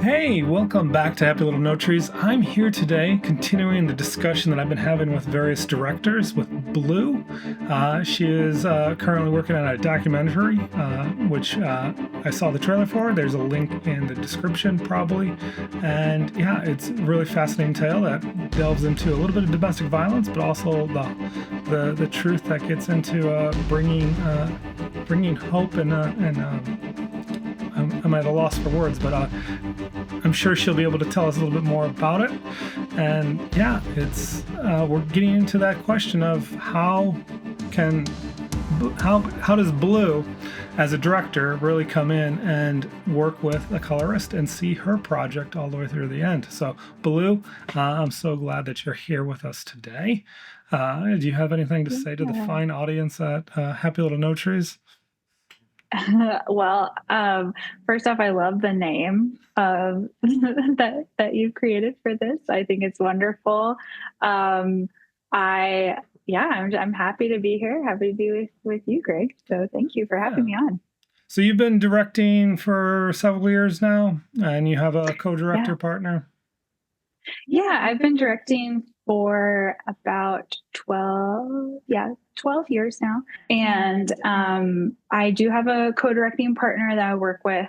Hey, welcome back to Happy Little No Trees. I'm here today continuing the discussion that I've been having with various directors with Blue. She is currently working on a documentary, which I saw the trailer for. There's a link in the description probably. And yeah, it's a really fascinating tale that delves into a little bit of domestic violence, but also the truth that gets into bringing hope and I'm at a loss for words, but I'm sure she'll be able to tell us a little bit more about it. And yeah, it's we're getting into that question of how does Blue, as a director, really come in and work with a colorist and see her project all the way through the end. So Blue, I'm so glad that you're here with us today. Do you have anything to say to the fine audience at Happy Little No Trees? Well, first off, I love the name that you've created for this. I think it's wonderful. I'm happy to be here. Happy to be with you, Greg. So thank you for having me on. So you've been directing for several years now, and you have a co-director partner. Yeah, I've been directing for about 12 years now. And I do have a co-directing partner that I work with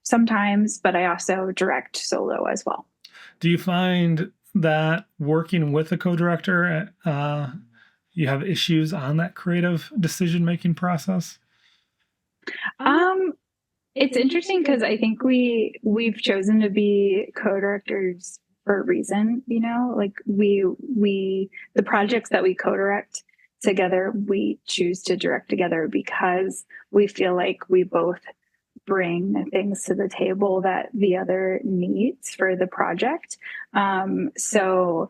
sometimes, but I also direct solo as well. Do you find that working with a co-director, you have issues on that creative decision-making process? It's interesting because I think we've chosen to be co-directors for a reason, like the projects that we co-direct together, we choose to direct together because we feel like we both bring things to the table that the other needs for the project. So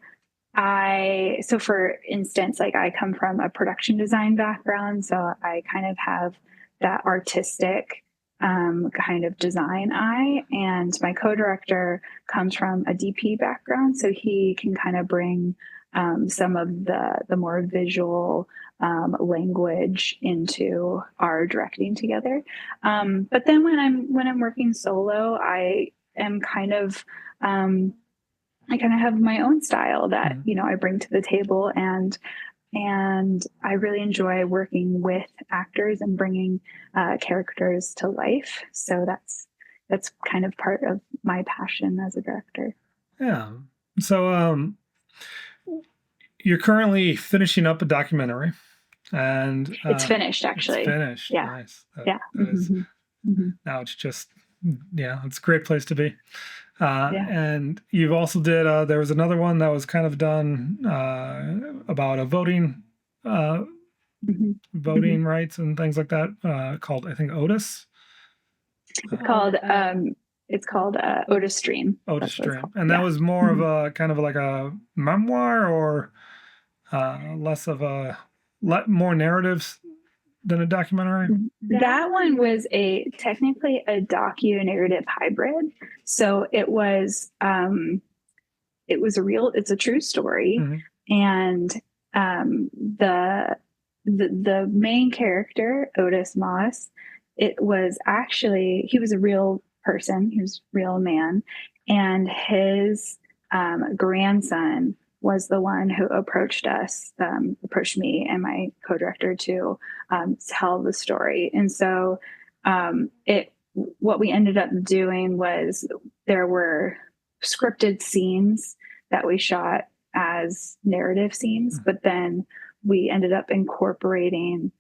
for instance, like I come from a production design background, so I kind of have that artistic kind of design eye, and my co-director comes from a DP background, so he can kind of bring some of the more visual language into our directing together. But then when I'm working solo, I kind of have my own style that I bring to the table, and I really enjoy working with actors and bringing characters to life. So that's kind of part of my passion as a director. Yeah. So you're currently finishing up a documentary, and it's finished, actually. It's finished. Yeah. Nice. That is, now it's just, it's a great place to be. And you've also did, there was another one that was kind of done about a voting rights and things like that, called, I think, Otis. It's called Otis Stream. Otis Stream. And that was more of a kind of like a memoir, or less of more narratives than a documentary? That one was technically a docu-narrative hybrid. So it was it's a true story. And the main character, Otis Moss, he was a real person, he was a real man, and his grandson was the one who approached me and my co-director to tell the story. And so what we ended up doing was there were scripted scenes that we shot as narrative scenes, but then we ended up incorporating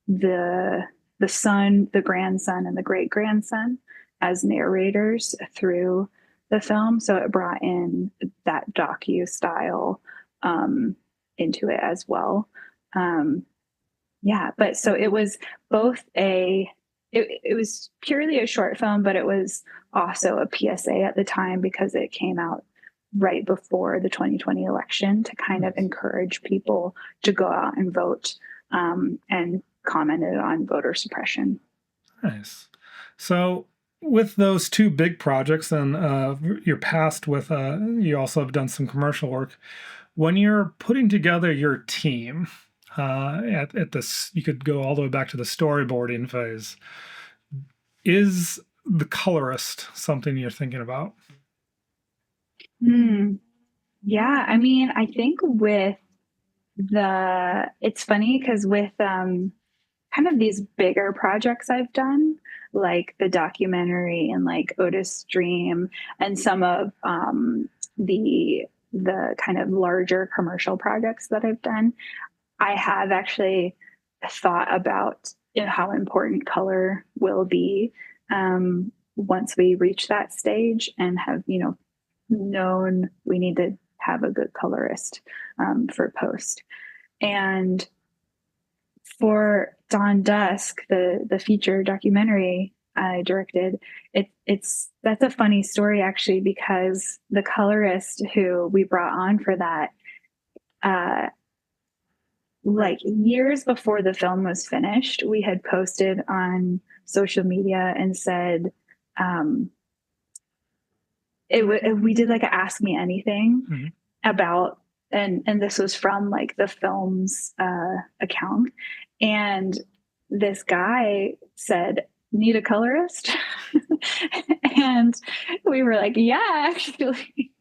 the son, the grandson, and the great-grandson as narrators through the film. So it brought in that docu style into it as well. But so it was both it was purely a short film, but it was also a PSA at the time because it came out right before the 2020 election to kind of encourage people to go out and vote, and commented on voter suppression. Nice. So with those two big projects, and your past with, you also have done some commercial work. When you're putting together your team, at this, you could go all the way back to the storyboarding phase. Is The Colorist something you're thinking about? Yeah, I mean, I think with it's funny because with kind of these bigger projects I've done, like the documentary and like Otis Dream and some of the kind of larger commercial projects that I've done, I have actually thought about, you know, how important color will be once we reach that stage and have, you know, known we need to have a good colorist for post. And for Dawn Dusk, the feature documentary I directed, that's a funny story actually, because the colorist who we brought on for that, uh, like years before the film was finished, we had posted on social media and said, um, we did like a ask me anything about, and this was from like the film's account, and this guy said, need a colorist? And we were like, yeah, actually.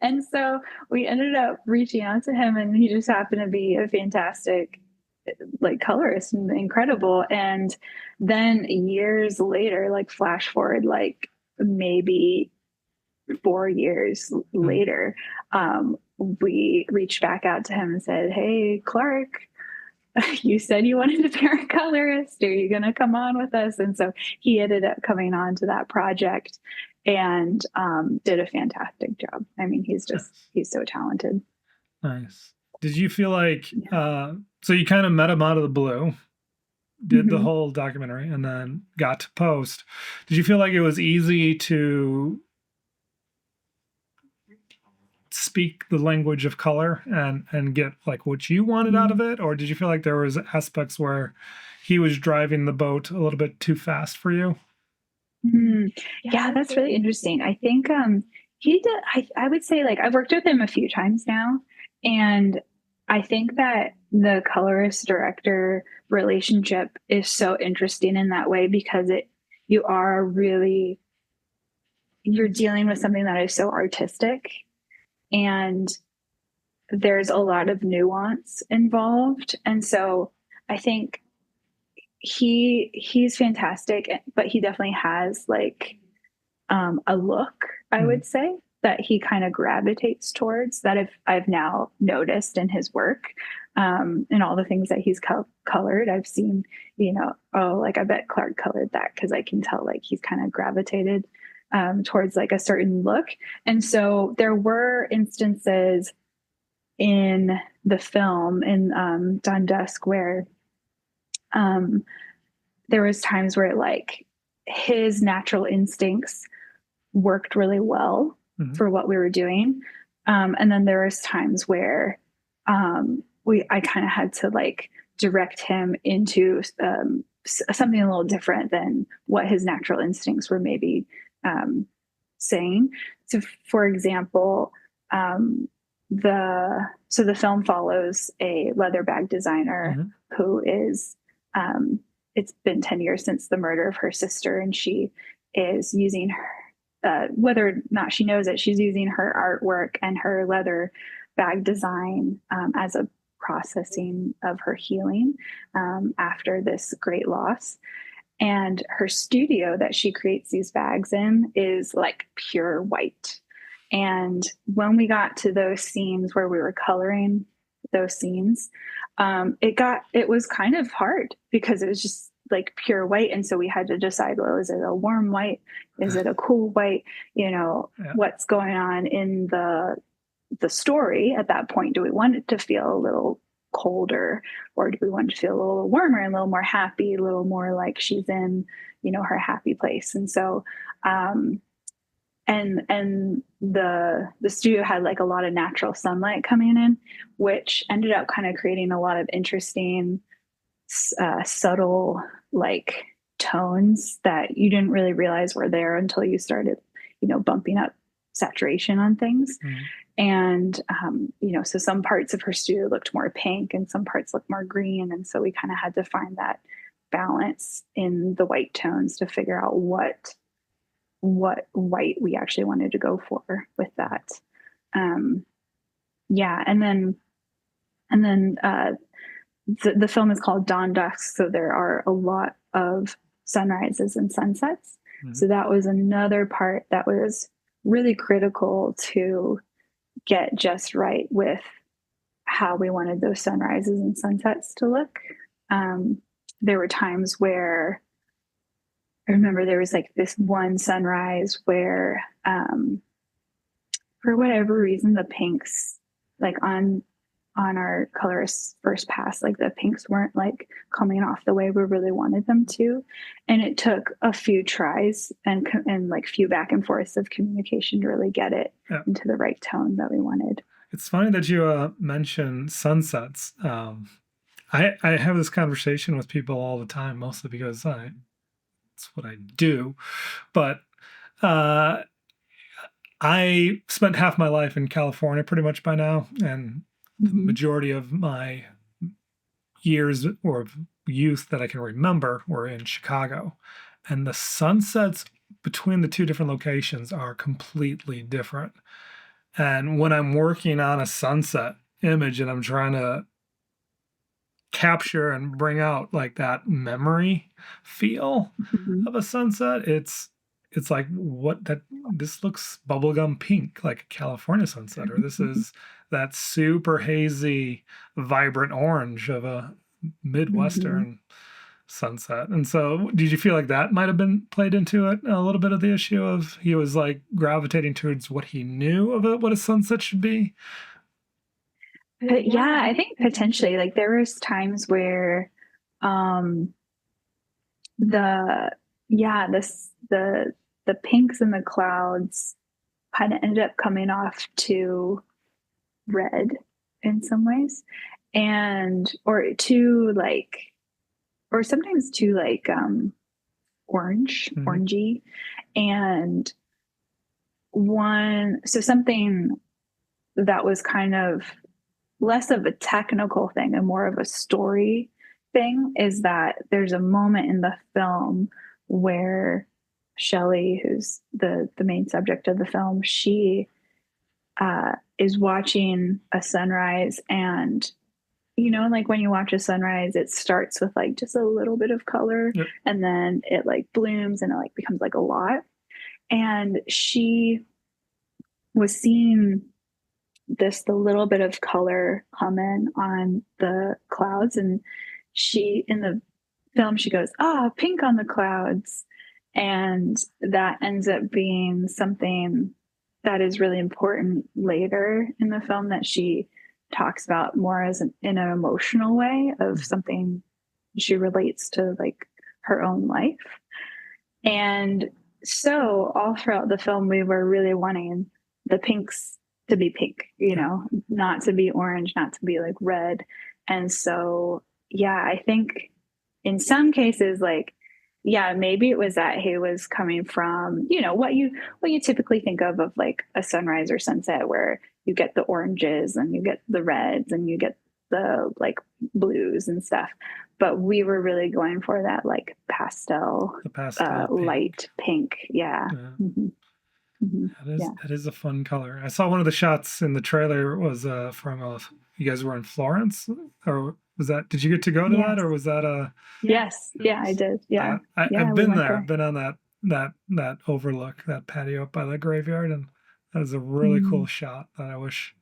And so we ended up reaching out to him, and he just happened to be a fantastic like colorist and incredible. And then years later, like flash forward like maybe 4 years later, we reached back out to him and said, hey, Clark, you said you wanted to pair a colorist. Are you going to come on with us? And so he ended up coming on to that project and did a fantastic job. I mean, he's so talented. Nice. Did you feel like, so you kind of met him out of the blue, did the whole documentary, and then got to post. Did you feel like it was easy to speak the language of color and get like what you wanted out of it? Or did you feel like there was aspects where he was driving the boat a little bit too fast for you? Yeah, that's really interesting. I think he did. I would say like I've worked with him a few times now, and I think that the colorist director relationship is so interesting in that way, because you are really, you're dealing with something that is so artistic, and there's a lot of nuance involved. And so I think he's fantastic, but he definitely has like a look, I would say, that he kind of gravitates towards, that I've now noticed in his work, and all the things that he's colored. I've seen, you know, oh, like I bet Clark colored that, because I can tell like he's kind of gravitated towards like a certain look. And so there were instances in the film in Dawn Dusk where there was times where like his natural instincts worked really well for what we were doing. And then there was times where I kind of had to like direct him into something a little different than what his natural instincts were maybe saying. So for example, the film follows a leather bag designer who is, it's been 10 years since the murder of her sister, and she is using her, whether or not she knows it, she's using her artwork and her leather bag design as a processing of her healing after this great loss. And her studio that she creates these bags in is like pure white. And when we got to those scenes where we were coloring those scenes, it was kind of hard because it was just like pure white. And so we had to decide, well, is it a warm white? Is it a cool white? You know, what's going on in the story at that point? Do we want it to feel a little colder, or do we want it to feel a little warmer and a little more happy, a little more like she's in, you know, her happy place? And so, and the studio had like a lot of natural sunlight coming in, which ended up kind of creating a lot of interesting, subtle like tones that you didn't really realize were there until you started, you know, bumping up saturation on things. And you know, so some parts of her studio looked more pink and some parts looked more green, and so we kind of had to find that balance in the white tones to figure out what what white we actually wanted to go for with that. Yeah. And then the film is called Dawn Dusk. So there are a lot of sunrises and sunsets. Mhm. So that was another part that was really critical to get just right with how we wanted those sunrises and sunsets to look. There were times where I remember there was like this one sunrise where, for whatever reason, the pinks, like on our colorist's first pass, like the pinks weren't like coming off the way we really wanted them to, and it took a few tries and like few back and forths of communication to really get it into the right tone that we wanted. It's funny that you mentioned sunsets. I have this conversation with people all the time, mostly because it's what I do. But I spent half my life in California pretty much by now, and the majority of my years or youth that I can remember were in Chicago. And the sunsets between the two different locations are completely different. And when I'm working on a sunset image and I'm trying to capture and bring out like that memory feel of a sunset, it's like this looks bubblegum pink like a California sunset, or this is that super hazy vibrant orange of a Midwestern sunset. And so did you feel like that might have been played into it a little bit of the issue of he was like gravitating towards what he knew of what a sunset should be? But yeah, I think potentially like there was times where the pinks in the clouds kind of ended up coming off to red in some ways, and or sometimes to like orangey. And something that was kind of less of a technical thing and more of a story thing is that there's a moment in the film where Shelley, who's the main subject of the film, she is watching a sunrise, and like when you watch a sunrise, it starts with like just a little bit of color, and then it like blooms and it like becomes like a lot. And she was seeing the little bit of color come in on the clouds, and she in the film she goes, pink on the clouds. And that ends up being something that is really important later in the film that she talks about more as in an emotional way of something she relates to like her own life. And so all throughout the film we were really wanting the pinks to be pink, not to be orange, not to be like red. And so I think in some cases, like, maybe it was that he was coming from, what you typically think of like a sunrise or sunset, where you get the oranges and you get the reds and you get the like blues and stuff. But we were really going for that like pastel pink. Light pink. Yeah. That is a fun color. I saw one of the shots in the trailer was from you guys were in Florence, or was that? Did you get to go to that, or was that a? Yes, I did. Yeah, I've been there. I've been on that overlook, that patio up by the graveyard, and that was a really cool shot that I wish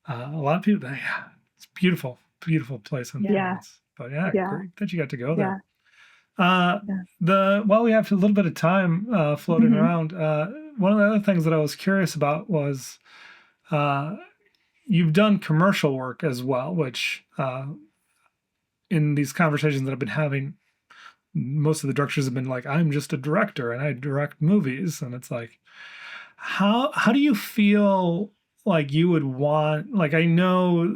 a lot of people. It's beautiful place in Florence. But great that you got to go there. While we have a little bit of time floating around, one of the other things that I was curious about was you've done commercial work as well, which in these conversations that I've been having, most of the directors have been like, I'm just a director and I direct movies. And it's like, how do you feel like you would want, like, I know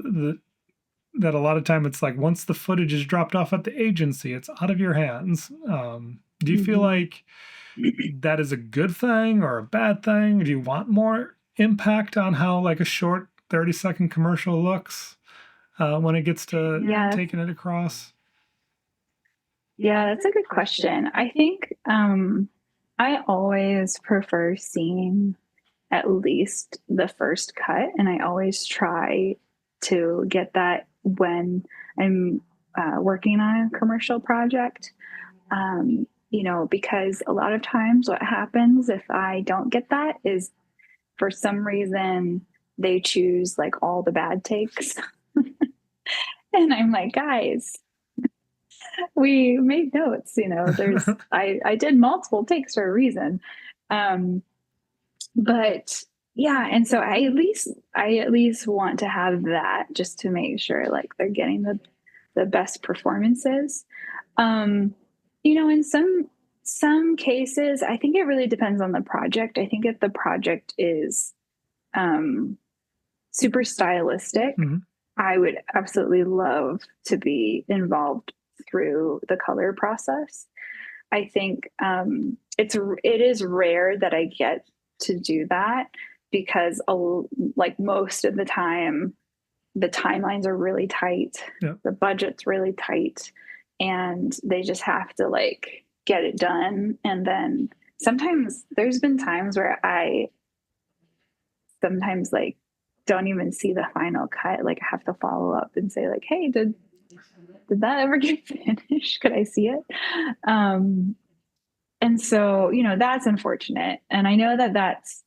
that a lot of time it's like once the footage is dropped off at the agency, it's out of your hands. Do you feel like that is a good thing or a bad thing? Do you want more impact on how like a short 30-second commercial looks when it gets to taking it across? Yeah, that's a good question. I think I'm I always prefer seeing at least the first cut, and I always try to get that when I'm working on a commercial project. Because a lot of times what happens if I don't get that is for some reason they choose like all the bad takes. And I'm like, guys, we made notes, I did multiple takes for a reason. Um, but yeah, and so I at least want to have that just to make sure like they're getting the best performances. Um, in some cases, I think it really depends on the project. I think if the project is um super stylistic, Hmm. I would absolutely love to be involved through the color process. I think it is rare that I get to do that because like most of the time the timelines are really tight, Yeah. the budget's really tight, and they just have to like get it done. And then sometimes there's been times where I sometimes like don't even see the final cut. Like I have to follow up and say like, hey, did that ever get finished? Could I see it? Um, and so, that's unfortunate. And I know that that's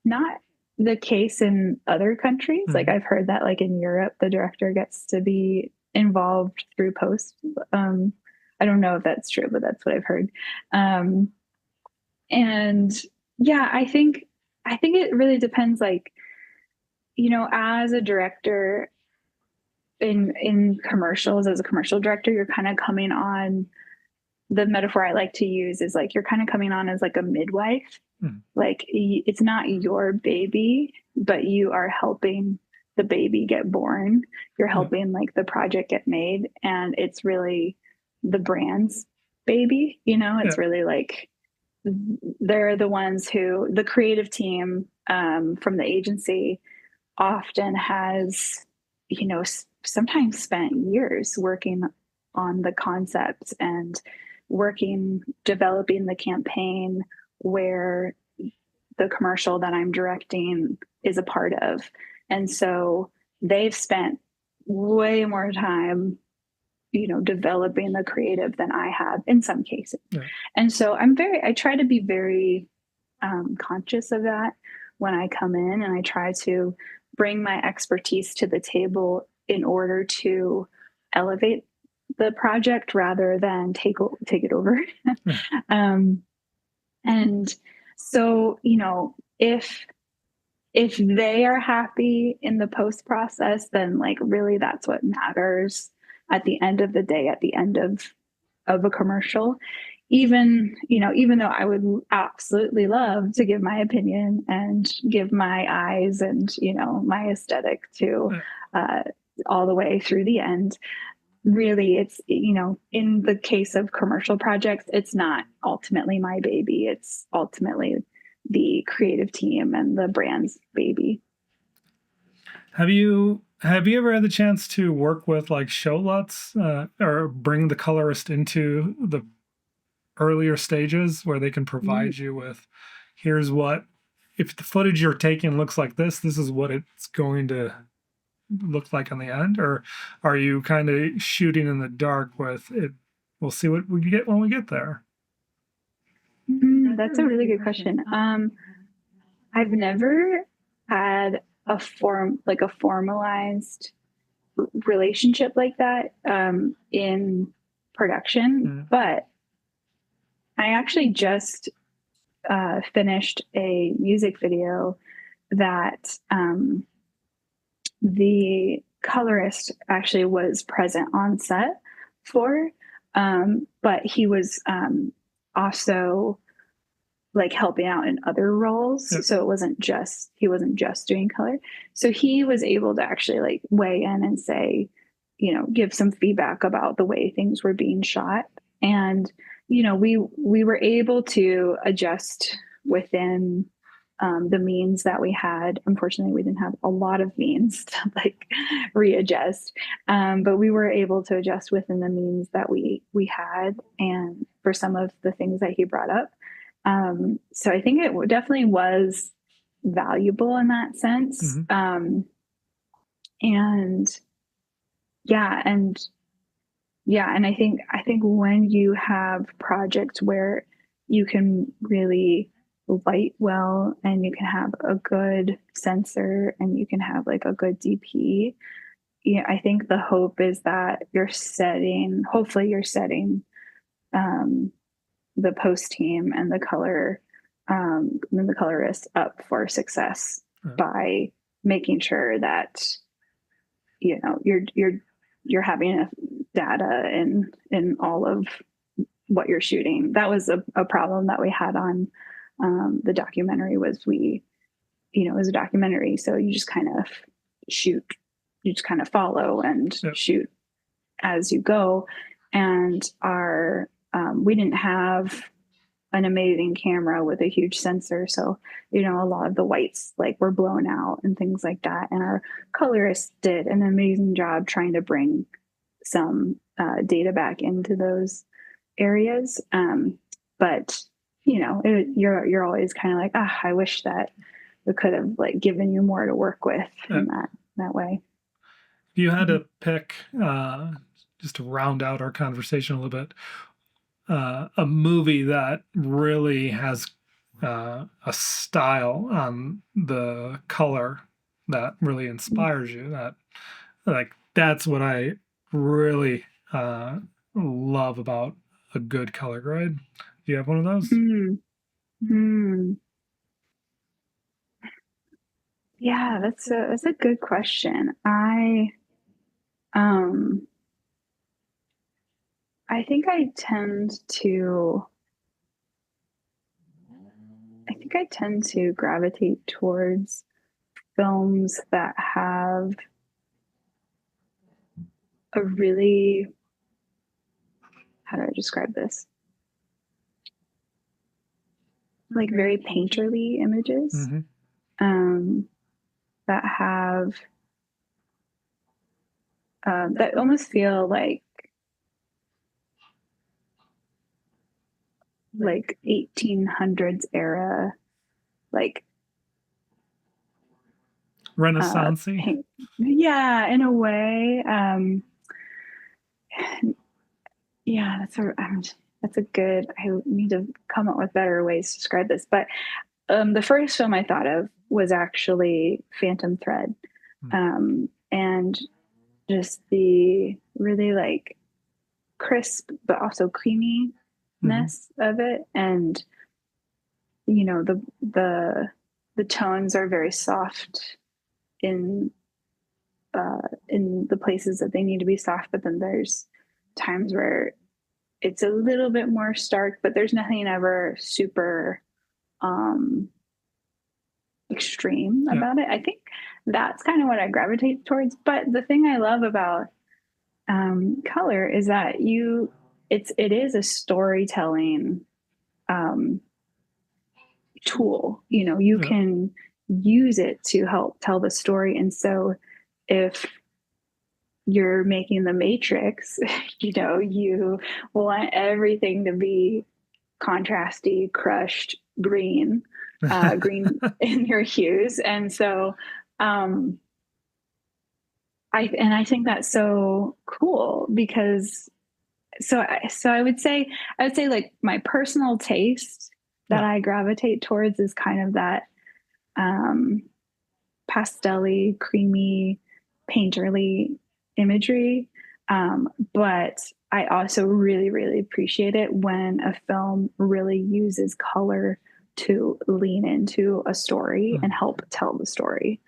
not the case in other countries. Like Hmm. I've heard that like in Europe, the director gets to be involved through post. Um, I don't know if that's true, but that's what I've heard. Um, and yeah, I think it really depends. Like, as a director in commercials, as a commercial director, you're kind of coming on. The metaphor I like to use is like you're kind of coming on as like a midwife. Hmm. Like it's not your baby, but you are helping the baby get born. You're Yeah. helping like the project get made, and it's really the brand's baby. Yeah. It's really like they're the ones who the creative team from the agency often has, sometimes spent years working on the concept and developing the campaign where the commercial that I'm directing is a part of. And so they've spent way more time, developing the creative than I have in some cases. Yeah. And so I try to be very conscious of that when I come in, and I try to bring my expertise to the table in order to elevate the project rather than take it over. Yeah. um, and so, if they are happy in the post process, then like really that's what matters at the end of the day, at the end of a commercial. Even though I would absolutely love to give my opinion and give my eyes and my aesthetic to Yeah. uh, all the way through the end. Really, it's in the case of commercial projects, it's not ultimately my baby. It's ultimately the creative team and the brand's baby. Have you ever had the chance to work with like show lots or bring the colorist into the earlier stages where they can Mm. provide you with, here's what, if the footage you're taking looks like this is what it's going to look like on the end? Or are you kind of shooting in the dark with it? We'll see what we get when we get there. That's a really good question. I've never had a formalized relationship like that in production, Mm. but I actually just finished a music video that the colorist actually was present on set for, but he was also like helping out in other roles. Yep. So he wasn't just doing color. So he was able to actually like weigh in and say, give some feedback about the way things were being shot. And, we were able to adjust within the means that we had. Unfortunately, we didn't have a lot of means to like readjust, but we were able to adjust within the means that we had, and for some of the things that he brought up. So I think it definitely was valuable in that sense. Mm-hmm. And yeah, and yeah, and I think when you have projects where you can really light well and you can have a good sensor and you can have like a good DP, yeah, I think the hope is that hopefully you're setting um, the post team and the colorist up for success by making sure that you're having enough data in all of what you're shooting. That was a problem that we had on the documentary. Was we It was a documentary, so you just kind of shoot, you just kind of follow and shoot as you go. And we didn't have an amazing camera with a huge sensor, so a lot of the whites like were blown out and things like that. And our colorist did an amazing job trying to bring some data back into those areas. But you're always kind of like, I wish that we could have like given you more to work with in that way. If you had to pick, just to round out our conversation a little bit, a movie that really has a style on the color that really inspires you, that like that's what I really love about a good color grade. Do you have one of those? Mm-hmm. Yeah, that's a good question. Um I think I tend to gravitate towards films that have a really, how do I describe this? Like very painterly images, Mm-hmm. um, that have that almost feel like 1800s era, like Renaissance-y. yeah, in a way. Yeah, that's a good. I need to come up with better ways to describe this. But the first film I thought of was actually Phantom Thread, and just the really like crisp but also creaminess of it, and the tones are very soft in in the places that they need to be soft, but then there's times where it's a little bit more stark, but there's nothing ever super um extreme about it. I think that's kind of what I gravitate towards. But the thing I love about color is that it is a storytelling um tool. You can use it to help tell the story. And so if you're making the Matrix, you want everything to be contrasty, crushed green, green in your hues. And so I think that's so cool because I would say like my personal taste that I gravitate towards is kind of that pastel-y, creamy, painterly imagery. But I also really, really appreciate it when a film really uses color to lean into a story and help tell the story.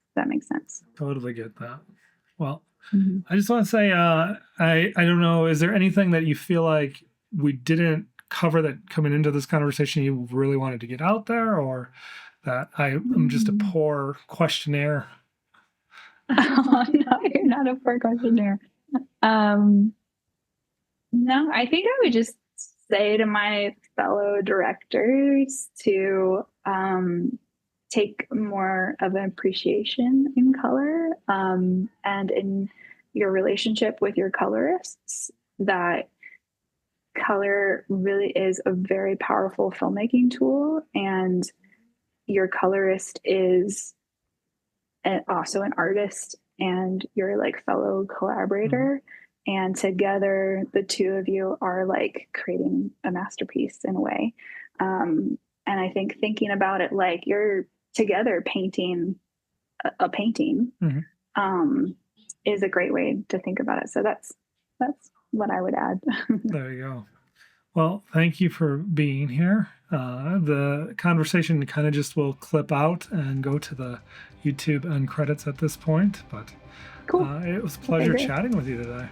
If that makes sense. Totally get that. Well, I just want to say, I don't know, is there anything that you feel like we didn't cover that coming into this conversation you really wanted to get out there, or that I'm just a poor questionnaire? Oh, no, you're not a poor questionnaire. No, I think I would just say to my fellow directors to take more of an appreciation in color, and in your relationship with your colorists, that color really is a very powerful filmmaking tool, and your colorist is also an artist and your like fellow collaborator. And together, the two of you are like creating a masterpiece in a way. And I think thinking about it like you're together painting a painting is a great way to think about it. So that's what I would add. There you go. Well, thank you for being here. The conversation kind of just will clip out and go to the YouTube end credits at this point. But Cool. It was a pleasure chatting with you today.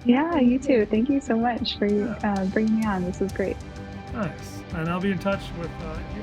Yeah, you too. Thank you so much for bringing me on. This was great. Nice. And I'll be in touch with you.